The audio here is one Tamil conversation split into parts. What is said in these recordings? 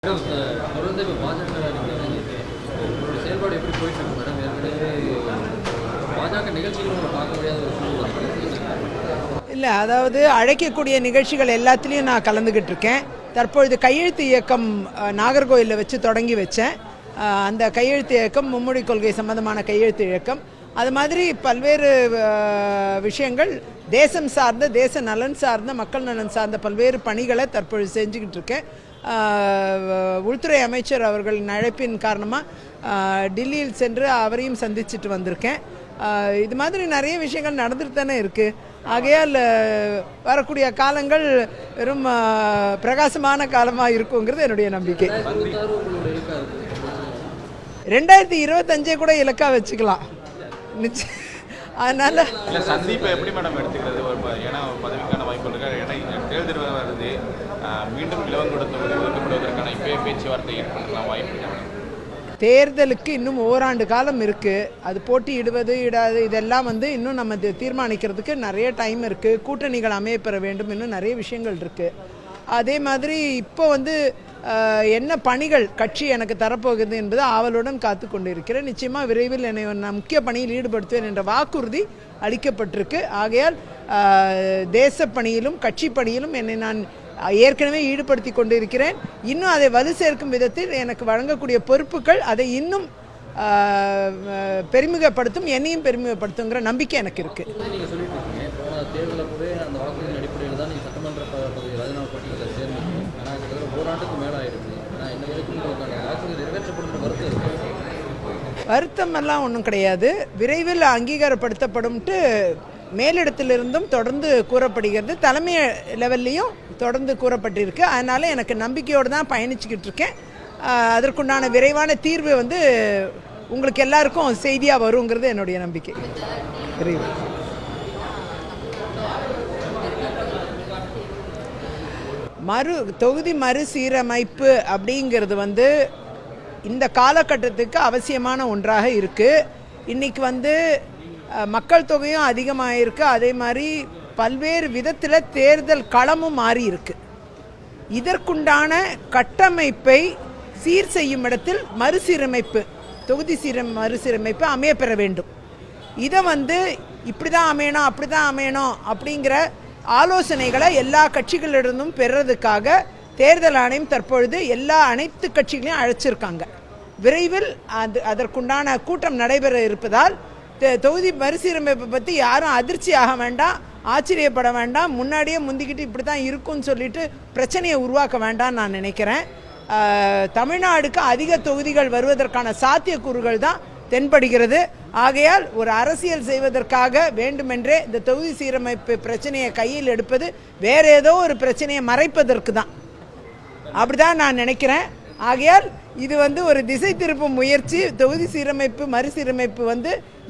தொடர்ந்து இப்போ பாஜக உங்களுடைய செயல்பாடு எப்படி போயிட்டு இருக்கு மேடம்? ஏற்கனவே பாஜக நிகழ்ச்சிகள் உங்களை பார்க்க முடியாத ஒரு சூழ்நிலை இல்லை, அதாவது அழைக்கக்கூடிய நிகழ்ச்சிகள் எல்லாத்துலேயும் நான் கலந்துக்கிட்டு இருக்கேன். தற்பொழுது கையெழுத்து இயக்கம் நாகர்கோயிலில் வச்சு தொடங்கி வச்சேன். அந்த கையெழுத்து இயக்கம் மும்மொழி கொள்கை சம்பந்தமான கையெழுத்து இயக்கம். அது மாதிரி பல்வேறு விஷயங்கள் தேசம் சார்ந்த, தேச நலன் சார்ந்த, மக்கள் நலன் சார்ந்த பல்வேறு பணிகளை தற்பொழுது செஞ்சுக்கிட்டு இருக்கேன். உள்துறை அமைச்சர் அவர்களின் அழைப்பின் காரணமாக டெல்லியில் சென்று அவரையும் சந்திச்சுட்டு வந்திருக்கேன். இது மாதிரி நிறைய விஷயங்கள் நடந்துட்டு தானே இருக்குது. ஆகையால் வரக்கூடிய காலங்கள் வெறும் பிரகாசமான காலமாக இருக்குங்கிறது என்னுடைய நம்பிக்கை. 2025 கூட இலக்காக வச்சுக்கலாம் நிச்சயம். அதனால சந்திப்பை எப்படி மேடம் எடுத்துக்கிறது? ஏன்னா பதவிக்கான வாய்ப்புகள் இருக்கா? ஏன்னா தேர்தல் வருது, மீண்டும் இலவங்கோட தொகுதி ஒதுக்கப்படுவதற்கான இப்போ பேச்சுவார்த்தை ஏற்படுத்தலாம் வாய்ப்பு இருக்கா? தேர்தலுக்கு இன்னும் ஓராண்டு காலம் இருக்குது. அது போட்டியிடுவது இடாது இதெல்லாம் இன்னும் நம்ம தீர்மானிக்கிறதுக்கு நிறைய டைம் இருக்குது. கூட்டணிகள் அமையப்பெற வேண்டும், இன்னும் நிறைய விஷயங்கள் இருக்குது. அதே மாதிரி இப்போ என்ன பணிகள் கட்சி எனக்கு தரப்போகுது என்பது ஆவலுடன் காத்து கொண்டிருக்கிறேன். நிச்சயமாக விரைவில் என்னை நான் முக்கிய பணியில் ஈடுபடுத்துவேன் என்ற வாக்குறுதி அளிக்கப்பட்டிருக்கு. ஆகையால் தேச பணியிலும் கட்சி பணியிலும் என்னை நான் ஏற்கனவே ஈடுபடுத்தி கொண்டிருக்கிறேன். இன்னும் அதை வலு சேர்க்கும் விதத்தில் எனக்கு வழங்கக்கூடிய பொறுப்புகள் அதை இன்னும் பெருமிதப்படுத்தும், என்னையும் பெருமிதப்படுத்துங்கிற நம்பிக்கை எனக்கு இருக்கு. நீங்கள் சொல்லிட்டு இருக்கீங்க, போன தேர்தலில் போய் அந்த வாக்குறுதியின் அடிப்படையில் தான் நீங்கள் சட்டமன்ற பகுதி ராஜினாமா பட்டியலில் சேர்ந்துருக்கீங்க. ஆனால் கிட்டத்தட்ட ஓராண்டுக்கு மேலே ஆயிடுச்சு. ஆனால் இன்ன வரைக்கும் உங்களுக்கான வாக்குறுதி நிறைவேற்றப்படும் வருத்தம் இருக்கு? வருத்தம் எல்லாம் ஒன்றும் கிடையாது. விரைவில் அங்கீகாரப்படுத்தப்படும்ட்டு மேலிடத்திலிருந்தும் தொடர்ந்து கூறப்படுகிறது, தலைமை லெவல்லையும் தொடர்ந்து கூறப்பட்டிருக்கு. அதனால் எனக்கு நம்பிக்கையோடு தான் பயணிச்சுக்கிட்டு இருக்கேன். அதற்குண்டான விரைவான தீர்வு உங்களுக்கு எல்லாருக்கும் செய்தியாக வருங்கிறது என்னுடைய நம்பிக்கை. தொகுதி மறுசீரமைப்பு அப்படிங்கிறது இந்த காலகட்டத்துக்கு அவசியமான ஒன்றாக இருக்குது. இன்றைக்கி மக்கள் தொகையும் அதிகமாக இருக்குது. அதே மாதிரி பல்வேறு விதத்தில் தேர்தல் களமும் மாறி இருக்கு. இதற்குண்டான கட்டமைப்பை சீர் செய்யும் இடத்தில் மறுசீரமைப்பு, தொகுதி மறுசீரமைப்பு அமையப்பெற வேண்டும். இதை இப்படி தான் அமையணும், அப்படி தான் அமையணும் அப்படிங்கிற ஆலோசனைகளை எல்லா கட்சிகளிடமும் பெறுறதுக்காக தேர்தல் ஆணையம் தற்பொழுது அனைத்து கட்சிகளையும் அழைச்சிருக்காங்க. விரைவில் அதற்குண்டான கூட்டம் நடைபெற இருப்பதால் தொகுதி மறுசீரமைப்பை பற்றி யாரும் அதிர்ச்சி ஆக வேண்டாம், ஆச்சரியப்பட வேண்டாம். முன்னாடியே முந்திக்கிட்டு இப்படி தான் இருக்கும்னு சொல்லிட்டு பிரச்சனையை உருவாக்க வேண்டாம்னு நான் நினைக்கிறேன். தமிழ்நாடுக்கு அதிக தொகுதிகள் வருவதற்கான சாத்தியக்கூறுகள் தான் தென்படுகிறது. ஆகையால் ஒரு அரசியல் செய்வதற்காக வேண்டுமென்றே இந்த தொகுதி சீரமைப்பு பிரச்சனையை கையில் எடுப்பது வேற ஏதோ ஒரு பிரச்சனையை மறைப்பதற்கு தான், அப்படிதான் நான் நினைக்கிறேன். ஆகையால் இது ஒரு திசை திருப்பும் முயற்சி. தொகுதி சீரமைப்பு மறுசீரமைப்பு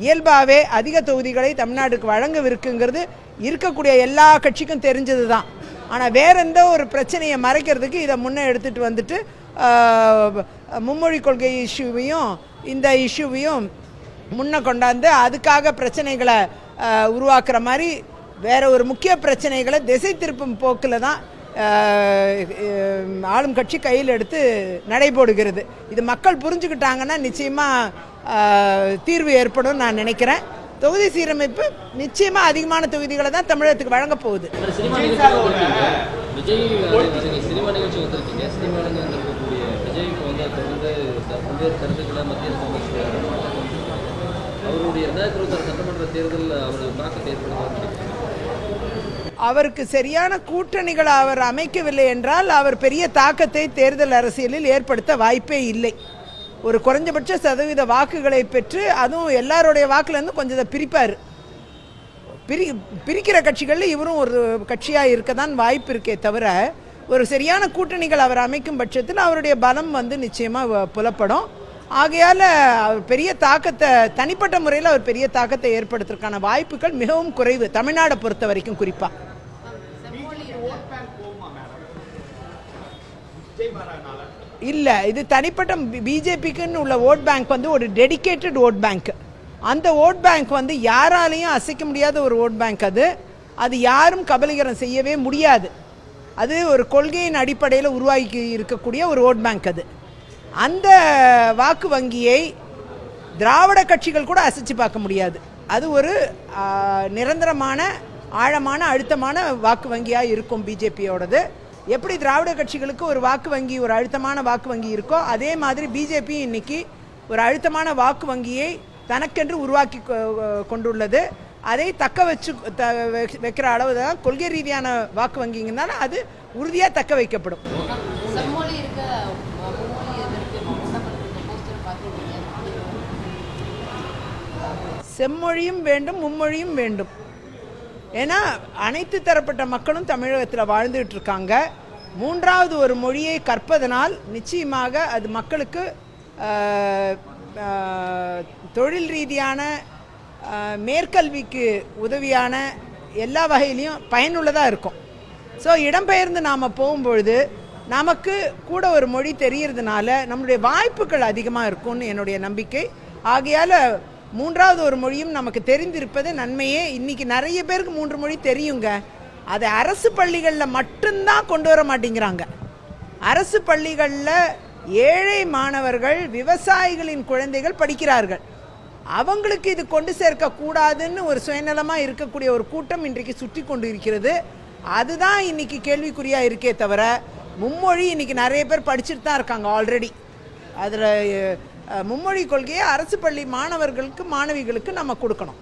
இயல்பாகவே அதிக தொகுதிகளை தமிழ்நாடுக்கு வழங்கவிருக்குங்கிறது இருக்கக்கூடிய எல்லா கட்சிக்கும் தெரிஞ்சது தான். ஆனால் வேற எந்த ஒரு பிரச்சனையை மறைக்கிறதுக்கு இதை முன்னே எடுத்துகிட்டு மும்மொழி கொள்கை இஷ்யூவையும் இந்த இஷ்யூவையும் முன்ன கொண்டாந்து அதுக்காக பிரச்சனைகளை உருவாக்குற மாதிரி வேற ஒரு முக்கிய பிரச்சனைகளை திசை திருப்பும் போக்கில் தான் ஆளும் கட்சி கையில் எடுத்து நடைபோடுகிறது. இது மக்கள் புரிஞ்சுக்கிட்டாங்கன்னா நிச்சயமாக தீர்வு ஏற்படும் நான் நினைக்கிறேன். தொகுதி சீரமைப்பு நிச்சயமாக அதிகமான தொகுதிகளை தான் தமிழகத்துக்கு வழங்க போகுது. அவருக்கு சரியான கூட்டணிகளை அவர் அமைக்கவில்லை என்றால் அவர் பெரிய தாக்கத்தை தேர்தல் அரசியலில் ஏற்படுத்த வாய்ப்பே இல்லை. ஒரு குறைஞ்சபட்ச சதவீத வாக்குகளை பெற்று, அதுவும் எல்லாருடைய வாக்குலேருந்து கொஞ்சம் பிரிப்பார். பிரிக்கிற கட்சிகளில் இவரும் ஒரு கட்சியாக இருக்க தான் வாய்ப்பு இருக்கே தவிர, ஒரு சரியான கூட்டணிகள் அவர் அமைக்கும் பட்சத்தில் அவருடைய பலம் நிச்சயமாக புலப்படும். ஆகையால் அவர் பெரிய தாக்கத்தை, தனிப்பட்ட முறையில் அவர் பெரிய தாக்கத்தை ஏற்படுத்துறதுக்கான வாய்ப்புகள் மிகவும் குறைவு, தமிழ்நாடை பொறுத்த வரைக்கும் குறிப்பாக. இல்லை, இது தனிப்பட்ட பிஜேபிக்குன்னு உள்ள ஓட் பேங்க் ஒரு டெடிகேட்டட் ஓட் பேங்க். அந்த ஓட் பேங்க் யாராலையும் அசைக்க முடியாத ஒரு ஓட் பேங்க். அது யாரும் கபலீகரம் செய்யவே முடியாது. அது ஒரு கொள்கையின் அடிப்படையில் உருவாக்கி இருக்கக்கூடிய ஒரு ஓட் பேங்க். அது அந்த வாக்கு வங்கியை திராவிட கட்சிகள் கூட அசைச்சு பார்க்க முடியாது. அது ஒரு நிரந்தரமான ஆழமான அழுத்தமான வாக்கு வங்கியாக இருக்கும் பிஜேபியோடது. எப்படி திராவிட கட்சிகளுக்கு ஒரு வாக்கு வங்கி, ஒரு அழுத்தமான வாக்கு வங்கி இருக்கோ, அதே மாதிரி பிஜேபி இன்னைக்கு ஒரு அழுத்தமான வாக்கு வங்கியை தனக்கென்று உருவாக்கி கொண்டுள்ளது. அதை தக்க வைக்கிற அளவு தான் கொள்கை ரீதியான வாக்கு வங்கிங்கனால அது உறுதியாக தக்க வைக்கப்படும். செம்மொழியும் வேண்டும், மும்மொழியும் வேண்டும். ஏன்னா அனைத்து தரப்பட்ட மக்களும் தமிழகத்தில் வாழ்ந்துட்டு இருக்காங்க. மூன்றாவது ஒரு மொழியை கற்பதனால் நிச்சயமாக அது மக்களுக்கு தொழில் ரீதியான மேற்கல்விக்கு உதவியான எல்லா வகையிலையும் பயனுள்ளதாக இருக்கும். ஸோ இடம்பெயர்ந்து நாம் போகும்பொழுது நமக்கு கூட ஒரு மொழி தெரியறதுனால நம்மளுடைய வாய்ப்புகள் அதிகமாக இருக்கும்னு என்னுடைய நம்பிக்கை. ஆகையால் மூன்றாவது ஒரு மொழியும் நமக்கு தெரிந்திருப்பது நன்மையே. இன்றைக்கி நிறைய பேருக்கு 3 மொழி தெரியுங்க. அதை அரசு பள்ளிகளில் மட்டும்தான் கொண்டு வர மாட்டேங்கிறாங்க. அரசு பள்ளிகளில் ஏழை மாணவர்கள், விவசாயிகளின் குழந்தைகள் படிக்கிறார்கள். அவங்களுக்கு இது கொண்டு சேர்க்கக்கூடாதுன்னு ஒரு சுயநலமாக இருக்கக்கூடிய ஒரு கூட்டம் இன்றைக்கு சுற்றி கொண்டு இருக்கிறது. அதுதான் இன்றைக்கி கேள்விக்குறியாக இருக்கே தவிர, மும்மொழி இன்றைக்கி நிறைய பேர் படிச்சுட்டு தான் இருக்காங்க ஆல்ரெடி. அதில் மும்மொழி கொள்கையை அரசு பள்ளி மாணவர்களுக்கு மாணவிகளுக்கு நம்ம கொடுக்கணும்.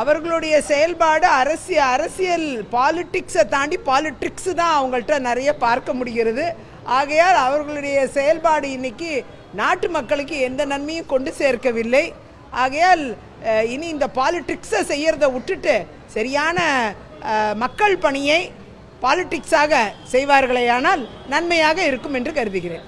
அவர்களுடைய செயல்பாடு அரசியல் பாலிட்டிக்ஸை தாண்டி பாலிட்ரிக்ஸ் தான் அவங்கள்ட்ட நிறைய பார்க்க முடிகிறது. ஆகையால் அவர்களுடைய செயல்பாடு இன்னைக்கு நாட்டு மக்களுக்கு எந்த நன்மையும் கொண்டு சேர்க்கவில்லை. ஆகையால் இனி இந்த பாலிட்ரிக்ஸை செய்யறதை விட்டுட்டு சரியான மக்கள் பணியை பாலிட்டிக்ஸாக செய்வார்களேயானால் நன்மையாக இருக்கும் என்று கருதுகிறேன்.